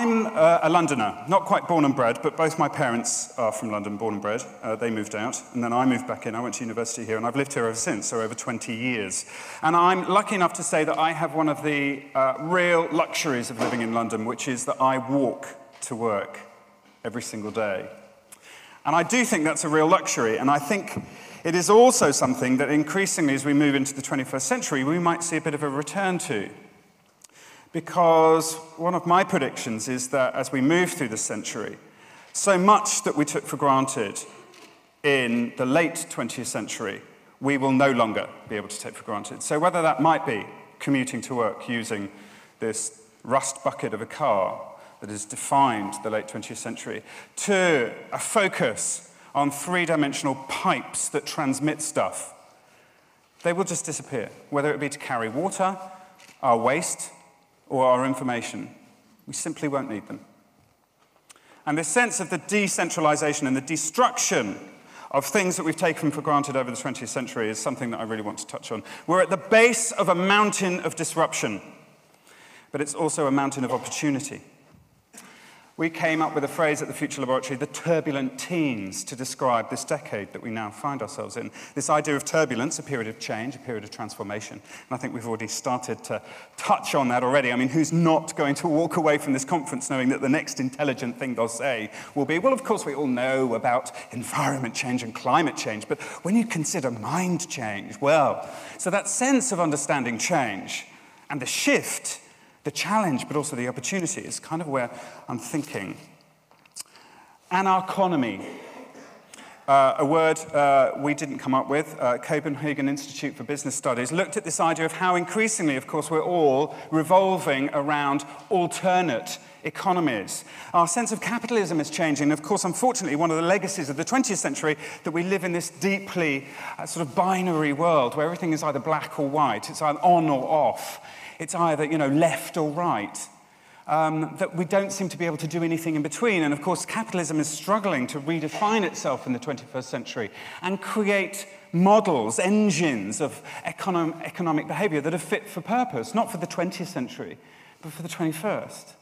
I'm a Londoner, not quite born and bred, but both my parents are from London, born and bred. They moved out, and then I moved back in. I went to university here, and I've lived here ever since, so over 20 years. And I'm lucky enough to say that I have one of the real luxuries of living in London, which is that I walk to work every single day. And I do think that's a real luxury, and I think it is also something that increasingly, as we move into the 21st century, we might see a bit of a return to. Because one of my predictions is that as we move through the century, so much that we took for granted in the late 20th century, we will no longer be able to take for granted. So whether that might be commuting to work using this rust bucket of a car that has defined the late 20th century, to a focus on three-dimensional pipes that transmit stuff, they will just disappear, whether it be to carry water, our waste, or our information. We simply won't need them. And this sense of the decentralization and the destruction of things that we've taken for granted over the 20th century is something that I really want to touch on. We're at the base of a mountain of disruption, but it's also a mountain of opportunity. We came up with a phrase at the Future Laboratory, the turbulent teens, to describe this decade that we now find ourselves in. This idea of turbulence, a period of change, a period of transformation. And I think we've already started to touch on that already. I mean, who's not going to walk away from this conference knowing that the next intelligent thing they'll say will be, well, of course, we all know about environment change and climate change, but when you consider mind change, well, so that sense of understanding change and the shift, the challenge, but also the opportunity is kind of where I'm thinking. Anarchonomy, a word we didn't come up with. Copenhagen Institute for Business Studies looked at this idea of how increasingly, of course, we're all revolving around alternate economies. Our sense of capitalism is changing. Of course, unfortunately, one of the legacies of the 20th century that we live in this deeply sort of binary world where everything is either black or white. It's either on or off. It's either, left or right, that we don't seem to be able to do anything in between. And of course, capitalism is struggling to redefine itself in the 21st century and create models, engines of economic behavior that are fit for purpose, not for the 20th century, but for the 21st.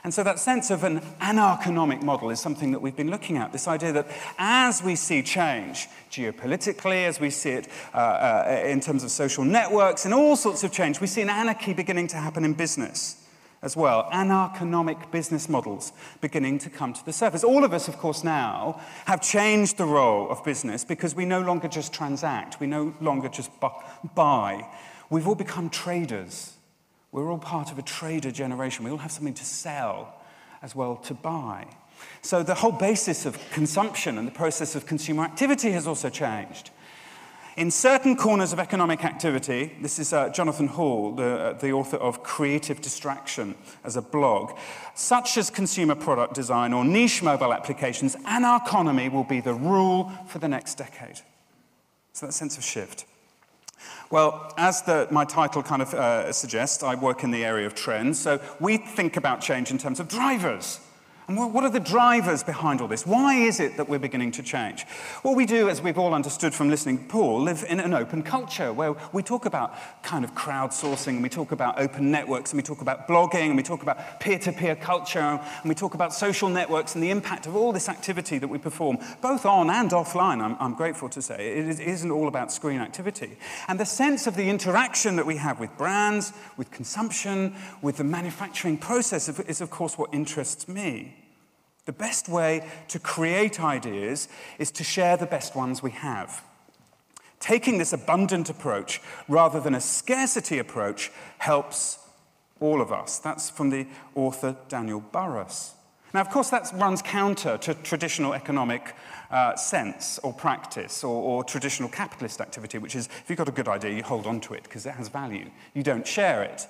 And so that sense of an anarchonomic model is something that we've been looking at, this idea that as we see change geopolitically, as we see it in terms of social networks and all sorts of change, we see an anarchy beginning to happen in business as well. Anarchonomic business models beginning to come to the surface. All of us, of course, now have changed the role of business because we no longer just transact, we no longer just buy. We've all become traders. We're all part of a trader generation. We all have something to sell as well to buy. So the whole basis of consumption and the process of consumer activity has also changed. In certain corners of economic activity, this is Jonathan Hall, the author of Creative Distraction as a blog, such as consumer product design or niche mobile applications, anarchonomy will be the rule for the next decade. So that sense of shift. Well, as my title kind of suggests, I work in the area of trends, so we think about change in terms of drivers. And what are the drivers behind all this? Why is it that we're beginning to change? Well, we do, as we've all understood from listening to Paul, live in an open culture where we talk about kind of crowdsourcing, and we talk about open networks, and we talk about blogging, and we talk about peer-to-peer culture, and we talk about social networks and the impact of all this activity that we perform, both on and offline, I'm grateful to say. It isn't all about screen activity. And the sense of the interaction that we have with brands, with consumption, with the manufacturing process is, of course, what interests me. The best way to create ideas is to share the best ones we have. Taking this abundant approach rather than a scarcity approach helps all of us. That's from the author Daniel Burrus. Now, of course, that runs counter to traditional economic sense or practice or traditional capitalist activity, which is if you've got a good idea, you hold on to it because it has value. You don't share it.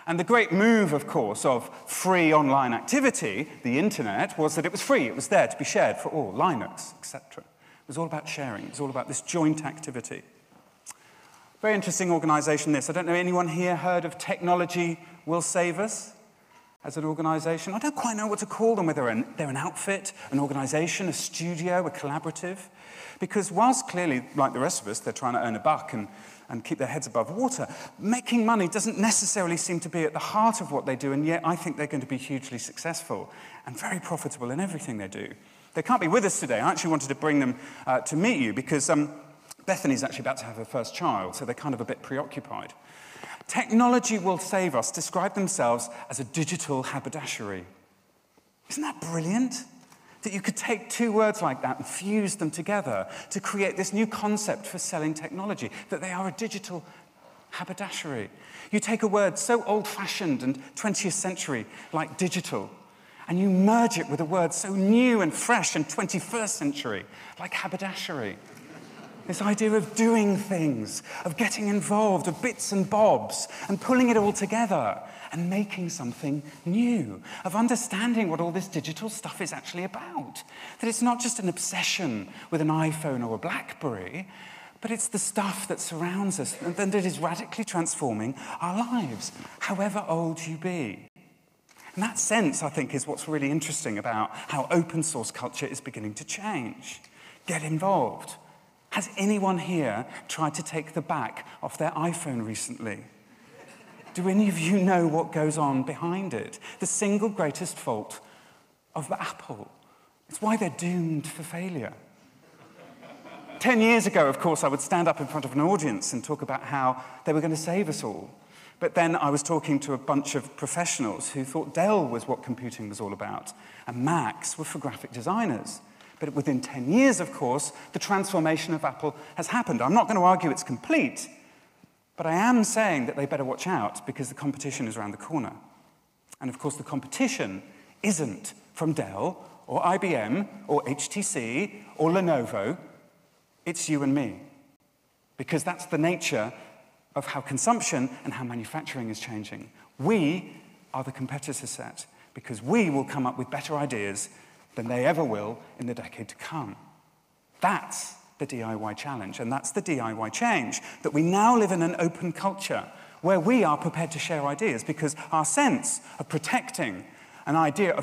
And the great move, of course, of free online activity, the internet, was that it was free. It was there to be shared for all, Linux, etc. It was all about sharing. It was all about this joint activity. Very interesting organization, this. I don't know, anyone here heard of Technology Will Save Us? as an organization. I don't quite know what to call them, whether they're an outfit, an organization, a studio, a collaborative. Because whilst clearly, like the rest of us, they're trying to earn a buck and keep their heads above water, making money doesn't necessarily seem to be at the heart of what they do, and yet I think they're going to be hugely successful and very profitable in everything they do. They can't be with us today. I actually wanted to bring them to meet you because Bethany's actually about to have her first child, so they're kind of a bit preoccupied. Technology will save us describe themselves as a digital haberdashery. Isn't that brilliant? That you could take two words like that and fuse them together to create this new concept for selling technology, that they are a digital haberdashery. You take a word so old-fashioned and 20th century like digital, and you merge it with a word so new and fresh and 21st century like haberdashery. This idea of doing things, of getting involved, of bits and bobs, and pulling it all together and making something new, of understanding what all this digital stuff is actually about. That it's not just an obsession with an iPhone or a BlackBerry, but it's the stuff that surrounds us and that is radically transforming our lives, however old you be. And that sense, I think, is what's really interesting about how open source culture is beginning to change. Get involved. Has anyone here tried to take the back off their iPhone recently? Do any of you know what goes on behind it? The single greatest fault of Apple. It's why they're doomed for failure. 10 years ago, of course, I would stand up in front of an audience and talk about how they were going to save us all. But then I was talking to a bunch of professionals who thought Dell was what computing was all about, and Macs were for graphic designers. But within 10 years, of course, the transformation of Apple has happened. I'm not going to argue it's complete, but I am saying that they better watch out because the competition is around the corner. And of course, the competition isn't from Dell or IBM or HTC or Lenovo. It's you and me. Because that's the nature of how consumption and how manufacturing is changing. We are the competitor set because we will come up with better ideas than they ever will in the decade to come. That's the DIY challenge, and that's the DIY change, that we now live in an open culture where we are prepared to share ideas because our sense of protecting an idea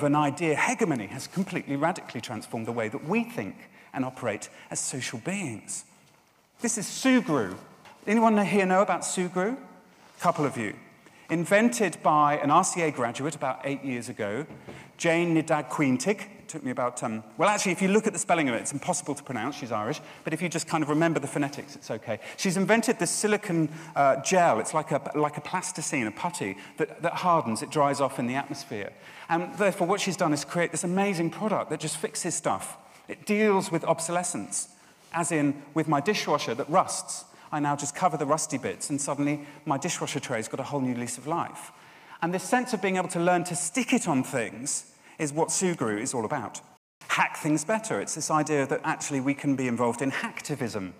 hegemony has completely radically transformed the way that we think and operate as social beings. This is Sugru. Anyone here know about Sugru? A couple of you. Invented by an RCA graduate about 8 years ago, Jane Nidag-Queentig. It took me about, well, actually, if you look at the spelling of it, it's impossible to pronounce. She's Irish. But if you just kind of remember the phonetics, it's okay. She's invented this silicon gel. It's like a plasticine, a putty, that hardens. It dries off in the atmosphere. And therefore, what she's done is create this amazing product that just fixes stuff. It deals with obsolescence, as in with my dishwasher that rusts. I now just cover the rusty bits, and suddenly my dishwasher tray's got a whole new lease of life. And this sense of being able to learn to stick it on things is what Sugru is all about. Hack things better. It's this idea that actually we can be involved in hacktivism.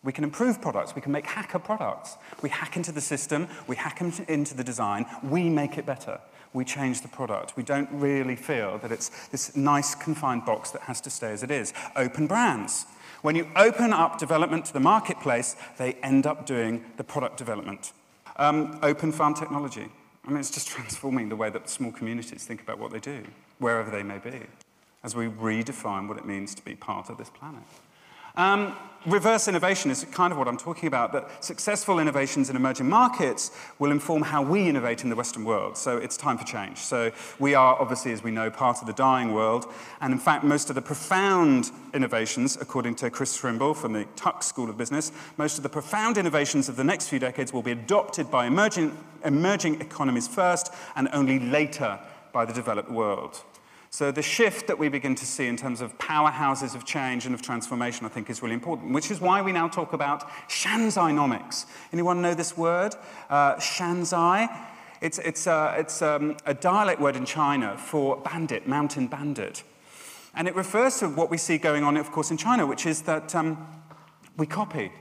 We can improve products. We can make hacker products. We hack into the system. We hack into the design. We make it better. We change the product. We don't really feel that it's this nice confined box that has to stay as it is. Open brands. When you open up development to the marketplace, they end up doing the product development. Open farm technology. I mean, it's just transforming the way that small communities think about what they do, wherever they may be, as we redefine what it means to be part of this planet. Reverse innovation is kind of what I'm talking about, that successful innovations in emerging markets will inform how we innovate in the Western world. So it's time for change. So we are, obviously, as we know, part of the dying world. And in fact, most of the profound innovations, according to Chris Trimble from the Tuck School of Business, most of the profound innovations of the next few decades will be adopted by emerging economies first and only later by the developed world. So the shift that we begin to see in terms of powerhouses of change and of transformation, I think, is really important, which is why we now talk about Shanzainomics. Anyone know this word? Shanzai? It's a dialect word in China for bandit, mountain bandit. And it refers to what we see going on, of course, in China, which is that we copy.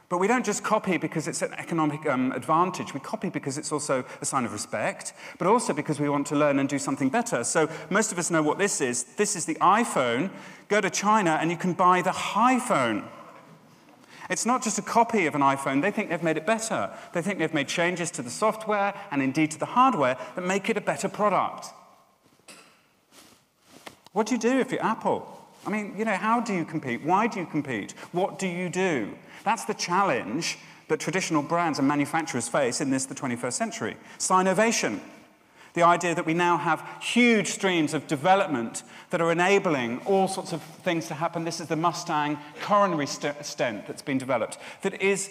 But we don't just copy because it's an economic advantage. We copy because it's also a sign of respect, but also because we want to learn and do something better. So most of us know what this is. This is the iPhone. Go to China and you can buy the HiPhone. It's not just a copy of an iPhone. They think they've made it better. They think they've made changes to the software and indeed to the hardware that make it a better product. What do you do if you're Apple? I mean, how do you compete? Why do you compete? What do you do? That's the challenge that traditional brands and manufacturers face in the 21st century. Sinovation. The idea that we now have huge streams of development that are enabling all sorts of things to happen. This is the Mustang coronary stent that's been developed that is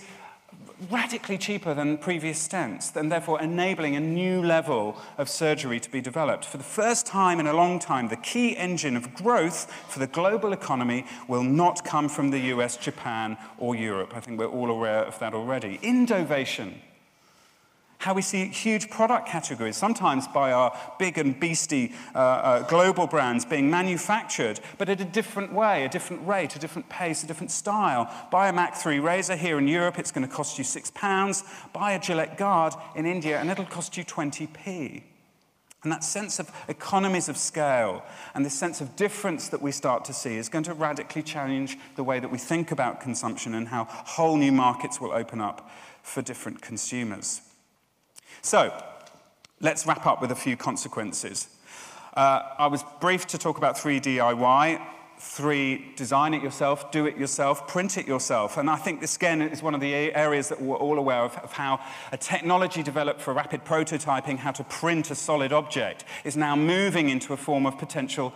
radically cheaper than previous stents, and therefore enabling a new level of surgery to be developed. For the first time in a long time, the key engine of growth for the global economy will not come from the US, Japan, or Europe. I think we're all aware of that already. Indovation. How we see huge product categories, sometimes by our big and beastie global brands being manufactured, but at a different way, a different rate, a different pace, a different style. Buy a Mach 3 razor here in Europe, it's going to cost you £6. Buy a Gillette Guard in India, and it'll cost you 20p. And that sense of economies of scale and this sense of difference that we start to see is going to radically change the way that we think about consumption and how whole new markets will open up for different consumers. So, let's wrap up with a few consequences. I was briefed to talk about 3 DIY, 3 design it yourself, do it yourself, print it yourself. And I think this, again, is one of the areas that we're all aware of how a technology developed for rapid prototyping, how to print a solid object, is now moving into a form of potential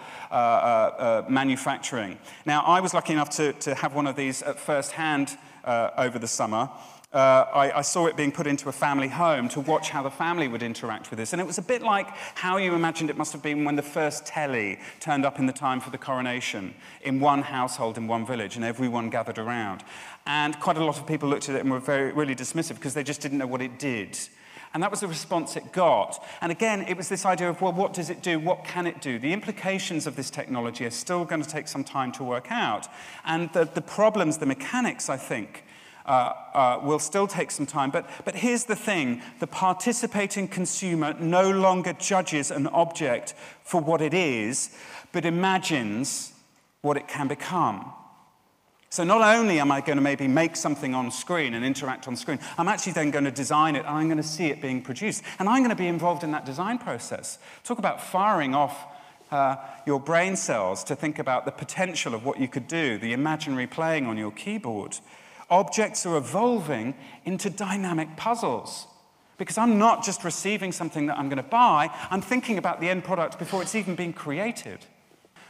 manufacturing. Now, I was lucky enough to have one of these at first hand over the summer. I saw it being put into a family home to watch how the family would interact with this. And it was a bit like how you imagined it must have been when the first telly turned up in the time for the coronation in one household in one village, and everyone gathered around. And quite a lot of people looked at it and were really dismissive because they just didn't know what it did. And that was the response it got. And again, it was this idea of, well, what does it do? What can it do? The implications of this technology are still going to take some time to work out. And the problems, the mechanics, I think, will still take some time. But here's the thing. The participating consumer no longer judges an object for what it is, but imagines what it can become. So not only am I going to maybe make something on screen and interact on screen, I'm actually then going to design it, and I'm going to see it being produced. And I'm going to be involved in that design process. Talk about firing off your brain cells to think about the potential of what you could do, the imaginary playing on your keyboard. Objects are evolving into dynamic puzzles. Because I'm not just receiving something that I'm going to buy, I'm thinking about the end product before it's even been created.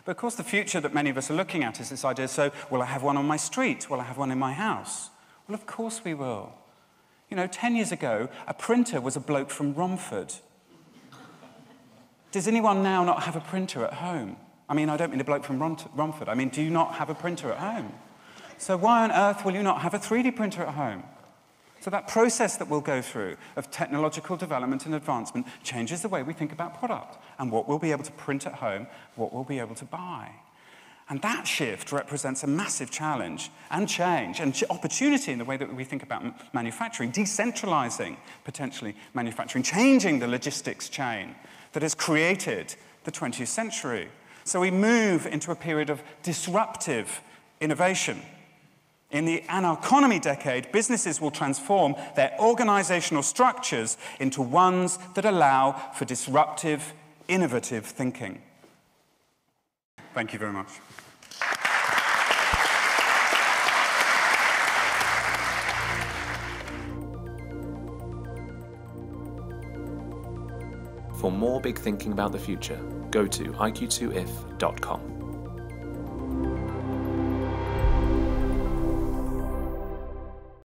But of course, the future that many of us are looking at is this idea, so will I have one on my street? Will I have one in my house? Well, of course we will. 10 years ago, a printer was a bloke from Romford. Does anyone now not have a printer at home? I mean, I don't mean a bloke from Romford. I mean, do you not have a printer at home? So why on earth will you not have a 3D printer at home? So that process that we'll go through of technological development and advancement changes the way we think about product and what we'll be able to print at home, what we'll be able to buy. And that shift represents a massive challenge and change and opportunity in the way that we think about manufacturing, decentralizing, potentially, manufacturing, changing the logistics chain that has created the 20th century. So we move into a period of disruptive innovation. In the anarchonomy decade, businesses will transform their organizational structures into ones that allow for disruptive, innovative thinking. Thank you very much. For more big thinking about the future, go to iq2if.com.